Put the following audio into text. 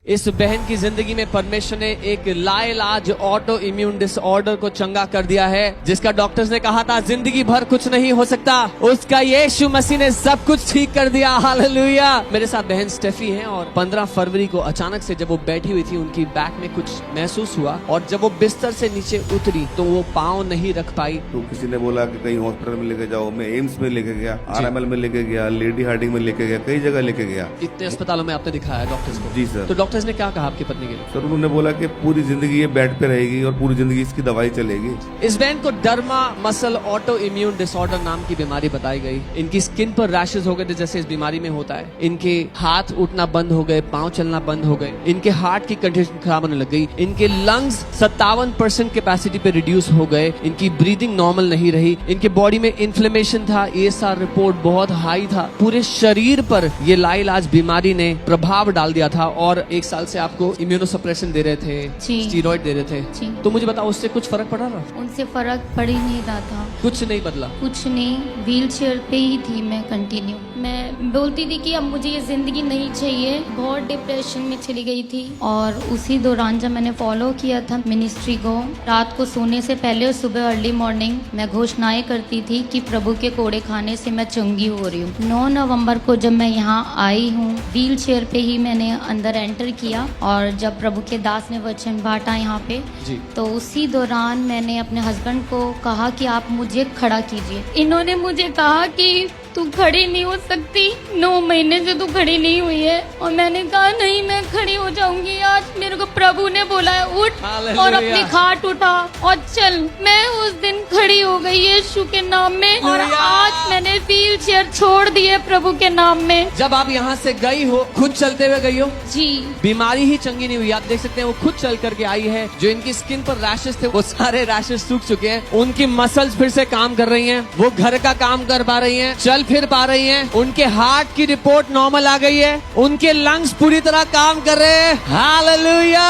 इस बहन की जिंदगी में परमेश्वर ने एक लाइलाज ऑटो इम्यून डिसऑर्डर को चंगा कर दिया है, जिसका डॉक्टर्स ने कहा था जिंदगी भर कुछ नहीं हो सकता, उसका यीशु मसीह ने सब कुछ ठीक कर दिया। हालेलुया। मेरे साथ बहन स्टेफी हैं और 15 फरवरी को अचानक से जब वो बैठी हुई थी उनकी बैक में कुछ महसूस हुआ और जब वो बिस्तर से नीचे उतरी तो वो पाँव नहीं रख पाई। तो किसी ने बोला कि कहीं हॉस्पिटल में लेके जाओ, मैं एम्स में लेके गया, आरएमएल में लेके गया, लेडी हार्डिंग में लेके गया, कई जगह लेके गया। इतने अस्पतालों में आपने दिखाया डॉक्टर्स को? जी सर। तो डॉक्टर्स ने क्या कहा आपकी पत्नी के लिए? सर उन्होंने बोला कि पूरी जिंदगी ये बेड पे रहेगी और पूरी जिंदगी इसकी दवाई चलेगी। इस बहन को derma muscle auto immune disorder नाम की बीमारी बताई गई। इनकी स्किन पर रैशेस हो गए थे जैसे इस बीमारी में होता है, इनके हाथ उठना बंद हो गए, पांव चलना बंद हो गए, इनके हार्ट की कंडीशन खराब होने लग गई, इनके लंग्स 57% कैपेसिटी पे रिड्यूस हो गए, इनकी ब्रीदिंग नॉर्मल नहीं रही, इनके बॉडी में इन्फ्लेमेशन था, ESR रिपोर्ट बहुत हाई था, पूरे शरीर पर ये लाइलाज बीमारी ने प्रभाव डाल दिया था और 1 साल से आपको इम्यूनोसप्रेशन दे रहे थे, स्टीरॉइड दे रहे थे। जी। तो मुझे बताओ उससे कुछ फर्क पड़ा था? उनसे फर्क पड़ ही नहीं रहा था, कुछ नहीं बदला? कुछ नहीं, व्हील चेयर पे ही थी मैं कंटिन्यू। मैं बोलती थी कि अब मुझे ये जिंदगी नहीं चाहिए, बहुत डिप्रेशन में चली गई थी। और उसी दौरान जब मैंने फॉलो किया था मिनिस्ट्री को, रात को सोने से पहले और सुबह अर्ली मॉर्निंग मैं घोषणाएं करती थी कि प्रभु के कोड़े खाने से मैं चंगी हो रही हूँ। 9 नवंबर को जब मैं यहाँ आई हूँ, व्हील चेयर पे ही मैंने अंदर एंटर किया और जब प्रभु के दास ने वचन बांटा यहाँ पे जी। तो उसी दौरान मैंने अपने हस्बैंड को कहा कि आप मुझे खड़ा कीजिए। इन्होंने मुझे कहा कि तू खड़ी नहीं हो सकती, 9 महीने से तू खड़ी नहीं हुई है। और मैंने कहा नहीं, मैं खड़ी हो जाऊंगी। आज मेरे को प्रभु ने बोला है उठ और अपनी खाट उठा और चल। मैं उस दिन खड़ी हो गई यीशु के नाम में और आज मैंने व्हील चेयर छोड़ दी है प्रभु के नाम में। जब आप यहाँ से गई हो, खुद चलते हुए गई हो? जी। बीमारी ही चंगी नहीं हुई, आप देख सकते हैं वो खुद चल करके आई है। जो इनकी स्किन पर रैशेस थे वो सारे रैशेस सूख चुके हैं, उनकी मसल्स फिर से काम कर रही हैं, वो घर का काम कर पा रही हैं, चल फिर पा रही हैं, उनके हार्ट की रिपोर्ट नॉर्मल आ गई है, उनके लंग्स पूरी तरह काम कर रहे हैं। हालेलुया।